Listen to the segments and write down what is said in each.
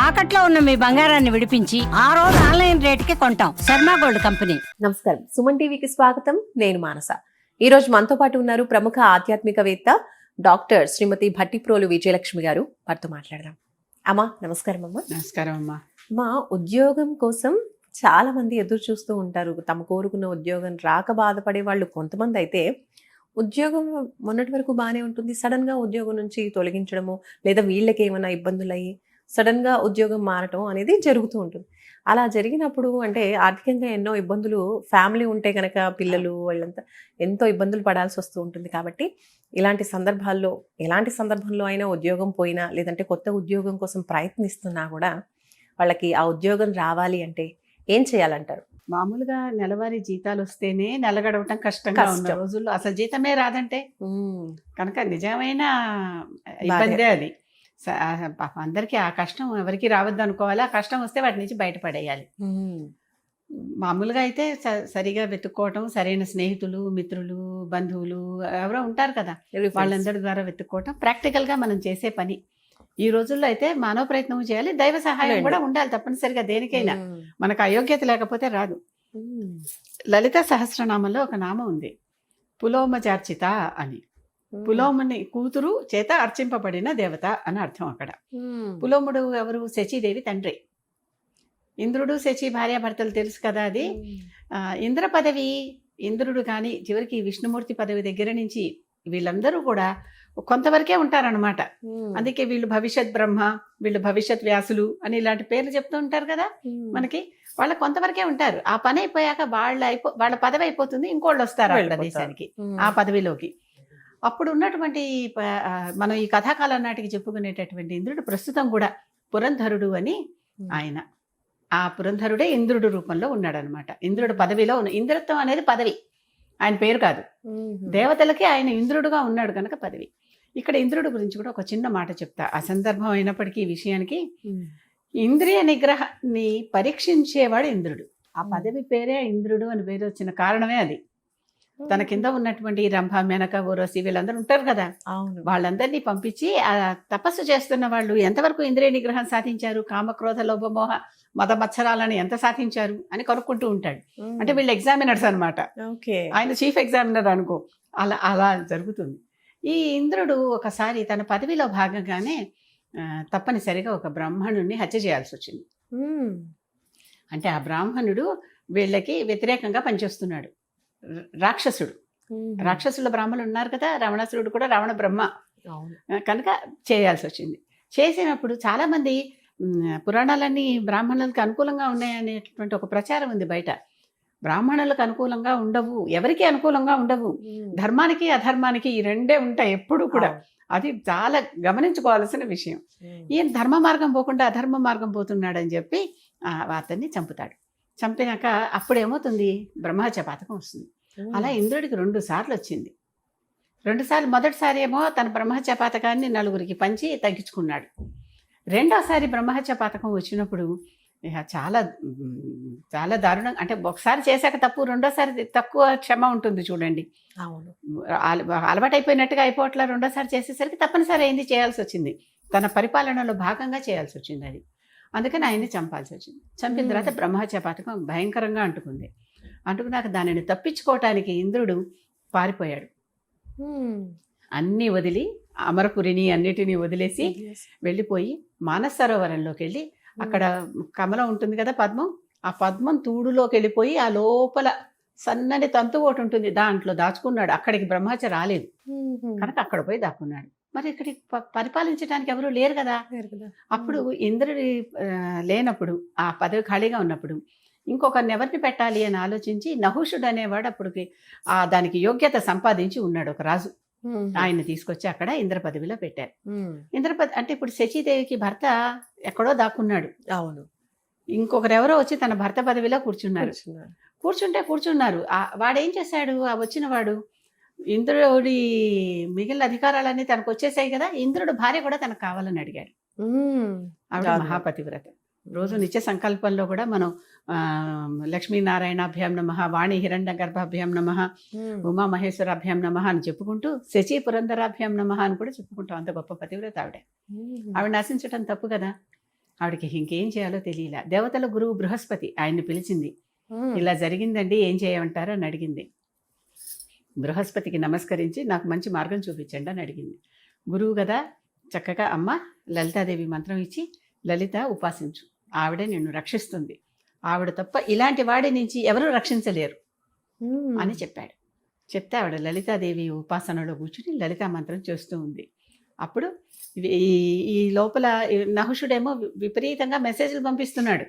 తాకట్లో ఉన్న మీ బంగారాన్ని విడిపించి ఆ రోజు ఆన్లైన్ రేటుకి కొంటాం. Sharma gold company. నమస్కారం, సుమన్ టీవీకి స్వాగతం. నేను మానస. ఈ రోజు మనతో పాటు ఉన్నారు ప్రముఖ ఆధ్యాత్మికవేత్త డాక్టర్ శ్రీమతి భట్టిప్రోలు విజయలక్ష్మి గారు. వారితో మాట్లాడదాం. అమ్మా నమస్కారం. అమ్మా నమస్కారం అమ్మా. మా ఉద్యోగం కోసం చాలా మంది ఎదురు చూస్తూ ఉంటారు. తమ కోరుకున్న ఉద్యోగం రాక బాధపడే వాళ్ళు కొంతమంది అయితే, ఉద్యోగం మొన్నటి వరకు బాగానే ఉంటుంది, సడన్ గా ఉద్యోగం నుంచి తొలగించడము లేదా వీళ్ళకి ఏమైనా ఇబ్బందులు అయ్యి సడన్ గా ఉద్యోగం మారటం అనేది జరుగుతూ ఉంటుంది. అలా జరిగినప్పుడు అంటే ఆర్థికంగా ఎన్నో ఇబ్బందులు, ఫ్యామిలీ ఉంటే కనుక పిల్లలు వాళ్ళంతా ఎంతో ఇబ్బందులు పడాల్సి వస్తూ ఉంటుంది. కాబట్టి ఇలాంటి సందర్భాల్లో, ఎలాంటి సందర్భంలో అయినా ఉద్యోగం పోయినా లేదంటే కొత్త ఉద్యోగం కోసం ప్రయత్నిస్తున్నా కూడా వాళ్ళకి ఆ ఉద్యోగం రావాలి అంటే ఏం చేయాలంటారు? మామూలుగా నెలవారీ జీతాలు వస్తేనే నెలగడవటం కష్టంగా ఉన్న రోజుల్లో అసలు జీతమే రాదంటే కనుక నిజమైన ఇబ్బందే అది. అందరికీ ఆ కష్టం ఎవరికి రావద్దు అనుకోవాలి. ఆ కష్టం వస్తే వాటి నుంచి బయటపడేయాలి. మామూలుగా అయితే సరిగా వెతుక్కోవటం, సరైన స్నేహితులు, మిత్రులు, బంధువులు ఎవరో ఉంటారు కదా, వాళ్ళందరి ద్వారా వెతుక్కోవటం ప్రాక్టికల్గా మనం చేసే పని. ఈ రోజుల్లో అయితే మానవ ప్రయత్నం చేయాలి, దైవ సహాయం కూడా ఉండాలి తప్పనిసరిగా. దేనికైనా మనకు అయోగ్యత లేకపోతే రాదు. లలిత సహస్రనామంలో ఒక నామం ఉంది, పులోమచార్చిత అని. పులోముని కూతురు చేత అర్చింపబడిన దేవత అని అర్థం అక్కడ. పులోముడు ఎవరు? శచీదేవి తండ్రి. ఇంద్రుడు శచి భార్యాభర్తలు తెలుసు కదా. అది ఇంద్ర పదవి. ఇంద్రుడు కానీ చివరికి విష్ణుమూర్తి పదవి దగ్గర నుంచి వీళ్ళందరూ కూడా కొంతవరకే ఉంటారనమాట. అందుకే వీళ్ళు భవిష్యత్ బ్రహ్మ, వీళ్ళు భవిష్యత్ వ్యాసులు అని ఇలాంటి పేర్లు చెప్తూ ఉంటారు కదా మనకి. వాళ్ళ కొంతవరకే ఉంటారు. ఆ పని అయిపోయాక వాళ్ళ పదవి అయిపోతుంది, ఇంకోళ్ళు వస్తారు ఆ ప్రదేశానికి, ఆ పదవిలోకి. అప్పుడు ఉన్నటువంటి మనం ఈ కథాకాలం నాటికి చెప్పుకునేటటువంటి ఇంద్రుడు ప్రస్తుతం కూడా పురంధరుడు అని ఆయన. ఆ పురంధరుడే ఇంద్రుడు రూపంలో ఉన్నాడనమాట. ఇంద్రుడు పదవిలో ఉన్న, ఇంద్రత్వం అనేది పదవి, ఆయన పేరు కాదు. దేవతలకి ఆయన ఇంద్రుడుగా ఉన్నాడు కనుక పదవి. ఇక్కడ ఇంద్రుడు గురించి కూడా ఒక చిన్న మాట చెప్తా, అసందర్భం అయినప్పటికీ ఈ విషయానికి. ఇంద్రియ నిగ్రహాన్ని పరీక్షించేవాడు ఇంద్రుడు. ఆ పదవి పేరే ఇంద్రుడు అని పేరు వచ్చిన కారణమే అది. తన కింద ఉన్నటువంటి రంభ, మెనక, ఊరసి వీళ్ళందరూ ఉంటారు కదా, వాళ్ళందరినీ పంపించి ఆ తపస్సు చేస్తున్న వాళ్ళు ఎంతవరకు ఇంద్రియ నిగ్రహం సాధించారు, కామక్రోధ లోభమోహ మద మత్సరాలను ఎంత సాధించారు అని కనుక్కుంటూ ఉంటాడు. అంటే వీళ్ళు ఎగ్జామినర్స్ అనమాట. ఆయన చీఫ్ ఎగ్జామినర్ అనుకో. అలా జరుగుతుంది. ఈ ఇంద్రుడు ఒకసారి తన పదవిలో భాగంగానే తప్పనిసరిగా ఒక బ్రాహ్మణుడిని హత్య చేయాల్సి వచ్చింది. అంటే ఆ బ్రాహ్మణుడు వీళ్ళకి వ్యతిరేకంగా పనిచేస్తున్నాడు, రాక్షసుడు. రాక్షసుల బ్రాహ్మణులు ఉన్నారు కదా, రావణాసురుడు కూడా రావణ బ్రహ్మ కనుక చేయాల్సి వచ్చింది. చేసినప్పుడు చాలామంది పురాణాలన్నీ బ్రాహ్మణులకు అనుకూలంగా ఉన్నాయనేటటువంటి ఒక ప్రచారం ఉంది బయట. బ్రాహ్మణులకు అనుకూలంగా ఉండవు, ఎవరికి అనుకూలంగా ఉండవు. ధర్మానికి అధర్మానికి ఈ రెండే ఉంటాయి ఎప్పుడు కూడా. అది చాలా గమనించుకోవాల్సిన విషయం. ఈయన ధర్మ మార్గం పోకుండా అధర్మ మార్గం పోతున్నాడని చెప్పి అతన్ని చంపుతాడు. చంపినాక అప్పుడేమవుతుంది, బ్రహ్మహత్య పాతకం వస్తుంది. అలా ఇంద్రుడికి 2 సార్లు వచ్చింది. 2 సార్లు, మొదటిసారి ఏమో తన బ్రహ్మహత్య పాతకాన్ని నలుగురికి పంచి తగ్గించుకున్నాడు. రెండోసారి బ్రహ్మహత్య పాతకం వచ్చినప్పుడు చాలా చాలా దారుణం. అంటే ఒకసారి చేశాక తప్పు, రెండోసారి తక్కువ క్షమ ఉంటుంది చూడండి. అవును, అలవాటైపోయినట్టుగా అయిపోవట్లా. రెండోసారి చేసేసరికి తప్పనిసరి అయింది, చేయాల్సి వచ్చింది. తన పరిపాలనలో భాగంగా చేయాల్సి వచ్చింది అది. అందుకని ఆయన్ని చంపాల్సి వచ్చింది. చంపిన తర్వాత బ్రహ్మహత్య పాతకం భయంకరంగా అంటుకుంది. అంటుకున్నాక దానిని తప్పించుకోవటానికి ఇంద్రుడు పారిపోయాడు. అన్నీ వదిలి, అమరపురిని అన్నిటినీ వదిలేసి వెళ్ళిపోయి మానసరోవరంలోకి వెళ్ళి, అక్కడ కమలం ఉంటుంది కదా, పద్మం, ఆ పద్మం తూడులోకి వెళ్ళిపోయి ఆ లోపల సన్నని తంతు ఒకటి ఉంటుంది, దాంట్లో దాచుకున్నాడు. అక్కడికి బ్రహ్మహత్య రాలేదు కనుక అక్కడ పోయి దాక్కున్నాడు. మరి ఇక్కడికి పరిపాలించడానికి ఎవరు లేరు కదా. అప్పుడు ఇంద్రుడి లేనప్పుడు, ఆ పదవి ఖాళీగా ఉన్నప్పుడు ఇంకొకరిని ఎవరిని పెట్టాలి అని ఆలోచించి నహుషుడు అనేవాడు అప్పటికి దానికి యోగ్యత సంపాదించి ఉన్నాడు ఒక రాజు. ఆయన్ని తీసుకొచ్చి అక్కడ ఇంద్ర పదవిలో పెట్టారు. అంటే ఇప్పుడు శచీదేవికి భర్త ఎక్కడో దాక్కున్నాడు. అవును, ఇంకొకరెవరో వచ్చి తన భర్త పదవిలో కూర్చున్నారు. వాడేం చేశాడు, ఆ వచ్చిన వాడు, ఇంద్రుడి మిగిలిన అధికారాలన్నీ తనకు వచ్చేసాయి కదా, ఇంద్రుడు భార్య కూడా తనకు కావాలని అడిగాడు. ఆవిడ మహాపతివ్రత. రోజు నిత్య సంకల్పంలో కూడా మనం లక్ష్మీనారాయణాభ్యాం నమః, వాణి హిరణ్య గర్భాభ్యాం నమః, ఉమామహేశ్వరాభ్యాం నమః అని చెప్పుకుంటూ శచీ పురంధరాభ్యాం నమః అని కూడా చెప్పుకుంటాం. అంత గొప్ప పతివ్రత ఆవిడ. ఆవిడ నశించటం తప్పు కదా. ఆవిడకి ఇంకేం చేయాలో తెలియలే. దేవతల గురువు బృహస్పతి ఆయన్ని పిలిచింది. ఇలా జరిగిందండి, ఏం చేయమంటారు అని అడిగింది. బృహస్పతికి నమస్కరించి నాకు మంచి మార్గం చూపించండి అని అడిగింది. గురువు కదా, చక్కగా అమ్మ లలితాదేవి మంత్రం ఇచ్చి లలిత ఉపాసించు, ఆవిడే నిన్ను రక్షిస్తుంది, ఆవిడ తప్ప ఇలాంటి వాడి నుంచి ఎవరూ రక్షించలేరు అని చెప్పాడు. చెప్తే ఆవిడ లలితాదేవి ఉపాసనలో కూర్చుని లలితా మంత్రం చేస్తూ ఉంది. అప్పుడు ఈ లోపల నహుషుడేమో విపరీతంగా మెసేజ్లు పంపిస్తున్నాడు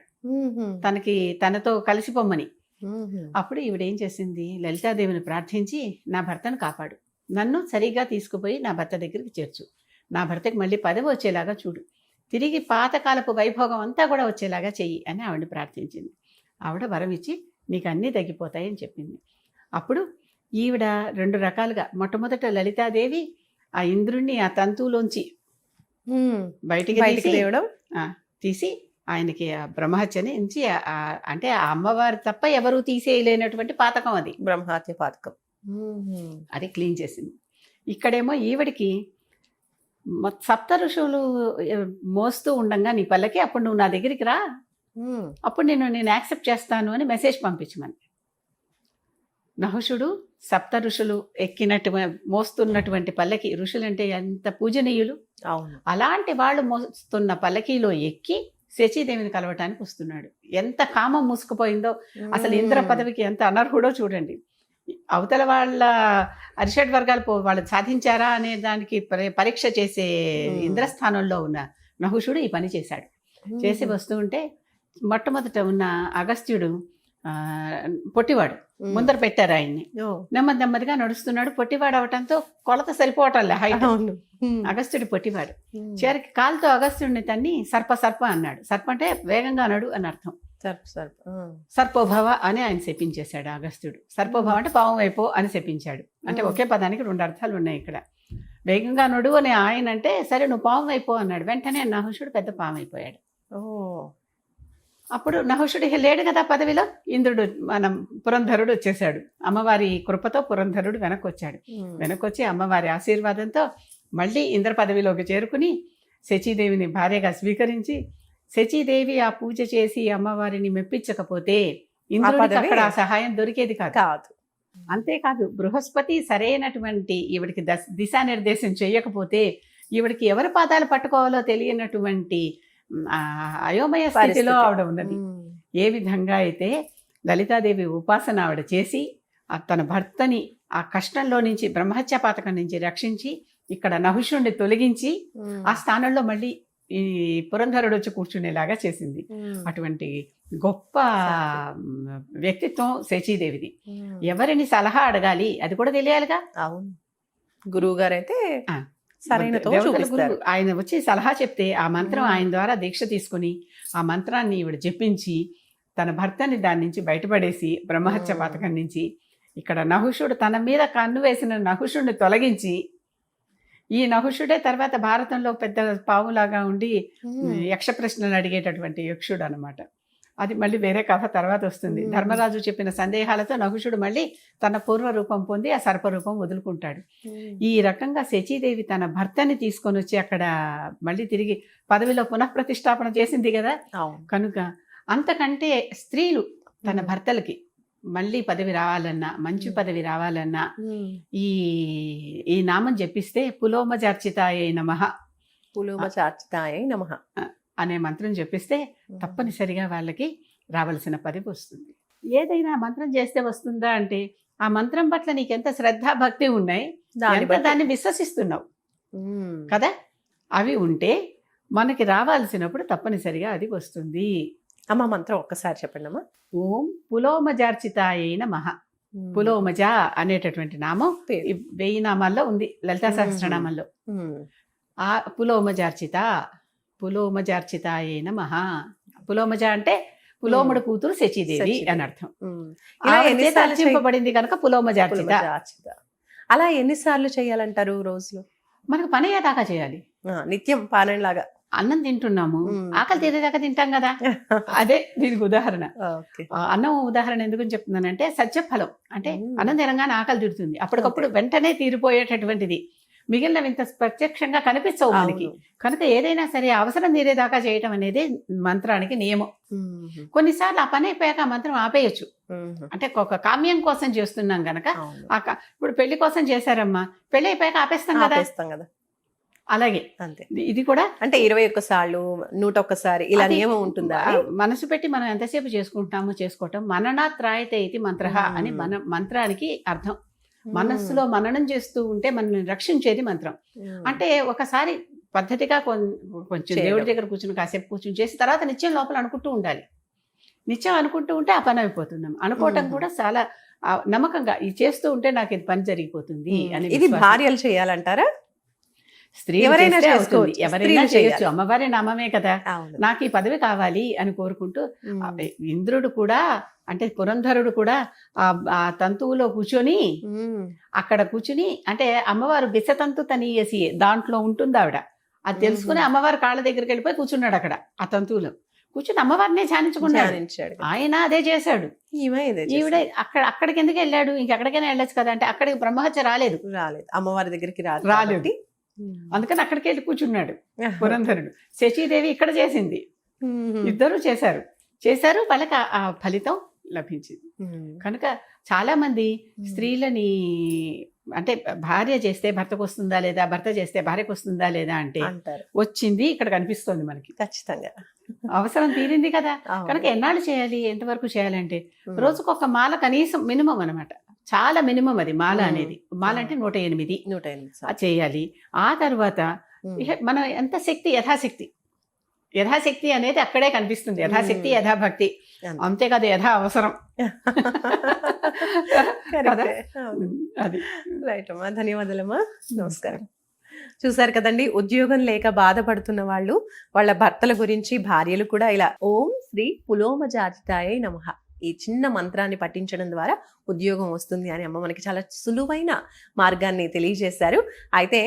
తనతో కలిసిపోమ్మని. అప్పుడు ఈవిడేం చేసింది, లలితాదేవిని ప్రార్థించి నా భర్తను కాపాడు, నన్ను సరిగ్గా తీసుకుపోయి నా భర్త దగ్గరికి చేర్చు, నా భర్తకి మళ్ళీ పదవి వచ్చేలాగా చూడు, తిరిగి పాతకాలపు వైభోగం అంతా కూడా వచ్చేలాగా చెయ్యి అని ఆవిడని ప్రార్థించింది. ఆవిడ వరం ఇచ్చి నీకు అన్నీ తగ్గిపోతాయని చెప్పింది. అప్పుడు ఈవిడ 2 రకాలుగా, మొట్టమొదట లలితాదేవి ఆ ఇంద్రుణ్ణి ఆ తంతువులోంచి బయటికి తీసి ఆయనకి ఆ బ్రహ్మహత్యని ఇచ్చి, అంటే ఆ అమ్మవారు తప్ప ఎవరూ తీసేయలేనటువంటి పాతకం అది, బ్రహ్మహత్య పాతకం, అది క్లీన్ చేసింది. ఇక్కడేమో ఈవిడికి సప్త ఋషువులు మోస్తూ ఉండంగా నీ పల్లకి, అప్పుడు నువ్వు నా దగ్గరికి రా, అప్పుడు నేను యాక్సెప్ట్ చేస్తాను అని మెసేజ్ పంపించమని. నహుషుడు సప్త ఋషులు మోస్తున్నటువంటి పల్లకి, ఋషులంటే ఎంత పూజనీయులు, అలాంటి వాళ్ళు మోస్తున్న పల్లకీలో ఎక్కి శచీదేవిని కలవటానికి వస్తున్నాడు. ఎంత కామం మూసుకుపోయిందో, అసలు ఇంద్ర పదవికి ఎంత అనర్హుడో చూడండి. అవతల వాళ్ళ అరిషడ్ వర్గాలు వాళ్ళు సాధించారా అనే దానికి పరీక్ష చేసే ఇంద్రస్థానంలో ఉన్న నహుషుడు ఈ పని చేశాడు. చేసి వస్తూ ఉంటే మొట్టమొదట ఉన్న అగస్త్యుడు పొట్టివాడు, ముందర పెట్టారు ఆయన్ని, నెమ్మదిగా నడుస్తున్నాడు. పొట్టివాడు అవటంతో కొలత సరిపోవటంలే హైట్, అగస్త్యుడు పొట్టివాడు. చివరికి కాలుతో అగస్త్యుడిని తన్ని సర్ప అన్నాడు. సర్ప అంటే వేగంగా నడు అని అర్థం. సర్పోభవ అని ఆయన శపించేశాడు అగస్త్యుడు. సర్పోభవ అంటే పావం వైపో అని శపించాడు. అంటే ఒకే పదానికి 2 అర్థాలు ఉన్నాయి ఇక్కడ. వేగంగా నడు అని ఆయన అంటే, సరే నువ్వు పావం వైపో అన్నాడు. వెంటనే నహుషుడు పెద్ద పావం అయిపోయాడు. అప్పుడు నహుషుడు లేడు కదా పదవిలో, ఇంద్రుడు మనం పురంధరుడు వచ్చేసాడు. అమ్మవారి కృపతో పురంధరుడు వెనకొచ్చి అమ్మవారి ఆశీర్వాదంతో మళ్ళీ ఇంద్ర పదవిలోకి చేరుకుని శచీదేవిని భార్యగా స్వీకరించి, శచీదేవి ఆ పూజ చేసి అమ్మవారిని మెప్పించకపోతే ఇంద్రుడికి అక్కడ ఆ సహాయం దొరికేది కాదు. అంతేకాదు, బృహస్పతి సరైనటువంటి ఈవిడికి దిశానిర్దేశం చేయకపోతే ఈవిడికి ఎవరి పాదాలు పట్టుకోవాలో తెలియనటువంటి అయోమయ స్థితిలో ఆవిడ ఉన్నది. ఏ విధంగా అయితే లలితాదేవి ఉపాసన ఆవిడ చేసి తన భర్తని ఆ కష్టంలో నుంచి, బ్రహ్మహత్య పాతకం నుంచి రక్షించి ఇక్కడ నహుషుణ్ణి తొలగించి ఆ స్థానంలో మళ్ళీ ఈ పురంధరుడు వచ్చి కూర్చునేలాగా చేసింది. అటువంటి గొప్ప వ్యక్తిత్వం శచీదేవిది. ఎవరిని సలహా అడగాలి అది కూడా తెలియాలిగా. అవును, గురువు గారు అయితే ఆయన వచ్చి సలహా చెప్తే ఆ మంత్రం ఆయన ద్వారా దీక్ష తీసుకుని ఆ మంత్రాన్ని ఈవిడ జపించి తన భర్తని దాని నుంచి బయటపడేసి బ్రహ్మహత్య పాతకం నుంచి ఇక్కడ నహుషుడు తన మీద కన్ను వేసిన నహుషుడిని తొలగించి, ఈ నహుషుడే తర్వాత భారతంలో పెద్ద పావులాగా ఉండి యక్ష ప్రశ్నలు అడిగేటటువంటి యక్షుడు అనమాట. అది మళ్ళీ వేరే కథ తర్వాత వస్తుంది. ధర్మరాజు చెప్పిన సందేహాలతో నహుషుడు మళ్ళీ తన పూర్వ రూపం పొంది ఆ సర్పరూపం వదులుకుంటాడు. ఈ రకంగా శచీదేవి తన భర్తని తీసుకొని వచ్చి అక్కడ మళ్ళీ తిరిగి పదవిలో పునఃప్రతిష్టాపన చేసింది కదా. కనుక అంతకంటే స్త్రీలు తన భర్తలకి మళ్ళీ పదవి రావాలన్నా, మంచి పదవి రావాలన్నా ఈ నామం జపిస్తే పులోమజార్చితాయై నమః, పులోమజార్చితాయై నమః అనే మంత్రం జపిస్తే తప్పనిసరిగా వాళ్ళకి రావాల్సిన పదవి వస్తుంది. ఏదైనా మంత్రం చేస్తే వస్తుందా అంటే, ఆ మంత్రం పట్ల నీకెంత శ్రద్ధ భక్తి ఉన్నాయి, దాన్ని విశ్వసిస్తున్నావు కదా, అవి ఉంటే మనకి రావాల్సినప్పుడు తప్పనిసరిగా అది వస్తుంది. అమ్మ మంత్రం ఒక్కసారి చెప్పండి అమ్మా. ఓం పులోమజార్చితాయై నమః. పులోమజ అనేటటువంటి నామం 1000 నామాల్లో ఉంది లలితా సహస్రనామంలో. ఆ పులోమజార్చితాయై నమః. పులోమజ అంటే పులోముడు కూతురు శచీదేవి అని అర్థం. రచింపబడింది కనుక పులోమజార్చిత. అలా ఎన్నిసార్లు చేయాలంటారు రోజులో? మనకు పని అయ్యేదాకా చేయాలి. నిత్యం పాలనలాగా. అన్నం తింటున్నాము, ఆకలి తీరేదాకా తింటాం కదా, అదే దీనికి ఉదాహరణ. అన్నం ఉదాహరణ ఎందుకు చెప్తున్నానంటే, సత్యఫలం అంటే అన్నం తినగానే ఆకలి తీరుతుంది, అప్పటికప్పుడు వెంటనే తీరిపోయేటటువంటిది. మిగిలినవి ఇంత ప్రత్యక్షంగా కనిపించవు మనకి. అవును. కనుక ఏదైనా సరే అవసరం తీరేదాకా చేయటం అనేది మంత్రానికి నియమం. కొన్నిసార్లు ఆ పని అయిపోయాక ఆ మంత్రం ఆపేయచ్చు. అంటే ఒక కామ్యం కోసం చేస్తున్నాం గనక అవును. ఇప్పుడు పెళ్లి కోసం చేశారమ్మా, పెళ్లి అయిపోయాక ఆపేస్తాం కదా. ఆపేస్తాం కదా, అలాగే అంతే. ఇది కూడా అంటే 21 సార్లు 101 సారి ఇలా అది నియమం ఉంటుందా? మనసు పెట్టి మనం ఎంతసేపు చేసుకుంటామో చేసుకోవటం. మననాత్ రాయతే ఇది మంత్ర అని మన మంత్రానికి అర్థం. మనస్సులో మననం చేస్తూ ఉంటే మనల్ని రక్షించేది మంత్రం. అంటే ఒకసారి పద్ధతిగా కొంచెం చేయడం. దేవుడి దగ్గర కూర్చుని కాసేపు కూర్చుని చేసి తర్వాత నిత్యం లోపల అనుకుంటూ ఉండాలి. నిత్యం అనుకుంటూ ఉంటే ఆ పని అయిపోతున్నాం. అనుకోవటం కూడా చాలా నమ్మకంగా ఇది చేస్తూ ఉంటే నాకు ఇది పని జరిగిపోతుంది అని ఇది విశ్వాసం. భార్యలు చేయాలంటారా? స్త్రీ ఎవరైనా ఎవరైనా చేసుకోవచ్చు. ఎవరైనా స్త్రీలు చేయొచ్చు. చేయాలి. అమ్మవారి నామమే కదా. అవును. నాకు ఈ పదవి కావాలి అని కోరుకుంటూ ఉమ్. ఇంద్రుడు కూడా అంటే పురంధరుడు కూడా ఆ తంతువులో కూర్చొని ఉమ్. అక్కడ కూర్చుని అంటే అమ్మవారు బిసతంతు తనీయసి దాంట్లో ఉంటుంది ఆవిడ. అది తెలుసుకుని అమ్మవారి కాళ్ళ దగ్గరికి వెళ్ళిపోయి కూర్చున్నాడు అక్కడ ఆ తంతువులో కూర్చుని అమ్మవారినే ధ్యానించుకున్నాడు. ధ్యానించాడు. ఆయన అదే చేశాడు. ఈమె ఇదే ఈవిడ చేసింది. అక్కడికి ఎందుకు వెళ్ళాడు, ఇంకెక్కడికైనా వెళ్ళొచ్చు కదా అంటే అక్కడికి బ్రహ్మహత్య రాలేదు. రాలేదు, అమ్మవారి దగ్గరికి రాలేదు. రాలేదు. అందుకని అక్కడికి వెళ్ళి కూర్చున్నాడు పురంధరుడు. శచీదేవి ఇక్కడ చేసింది. ఇద్దరు చేశారు వాళ్ళకి ఆ ఫలితం లభించింది. కనుక చాలా మంది స్త్రీలని అంటే భార్య చేస్తే భర్తకు వస్తుందా లేదా, భర్త చేస్తే భార్యకు వస్తుందా లేదా అంటే అంటారు. వచ్చింది ఇక్కడ కనిపిస్తోంది మనకి. ఖచ్చితంగా. అవసరం తీరింది కదా. అవును. కనుక ఎన్నాళ్ళు చేయాలి, ఎంతవరకు చేయాలంటే ఉమ్. రోజుకు ఒక మాల కనీసం మినిమం అనమాట. చాలా మినిమం అది మాల అనేది. మాల అంటే 108 108 సార్లు. అది చేయాలి. ఆ తర్వాత ఇహ మనం ఎంత శక్తి యథాశక్తి అనేది అక్కడే కనిపిస్తుంది. యథాశక్తి యథాభక్తి అంతే. అంతేకాదు యథా అవసరం కదా. కరెక్టే. అవును. అది రైట్ అమ్మా, ధన్యవాదాలమ్మా, నమస్కారం. చూసారు కదండి, ఉద్యోగం లేక బాధపడుతున్న వాళ్ళు వాళ్ళ భర్తల గురించి భార్యలు కూడా ఇలా ఓం శ్రీ పులోమజాతితాయ నమః ఈ చిన్న మంత్రాన్ని పఠించడం ద్వారా ఉద్యోగం వస్తుంది అని అమ్మ మనకి చాలా సులువైన మార్గాన్ని తెలియజేశారు. అయితే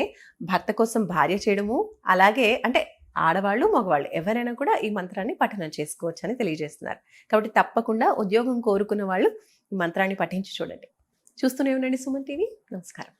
భర్త కోసం భార్య చేయడము, అలాగే అంటే ఆడవాళ్ళు మగవాళ్ళు ఎవరైనా కూడా ఈ మంత్రాన్ని పఠనం చేసుకోవచ్చు అని తెలియజేస్తున్నారు. కాబట్టి తప్పకుండా ఉద్యోగం కోరుకున్న వాళ్ళు ఈ మంత్రాన్ని పఠించి చూడండి. చూస్తూనే ఉండండి సుమన్ టీవీ. నమస్కారం.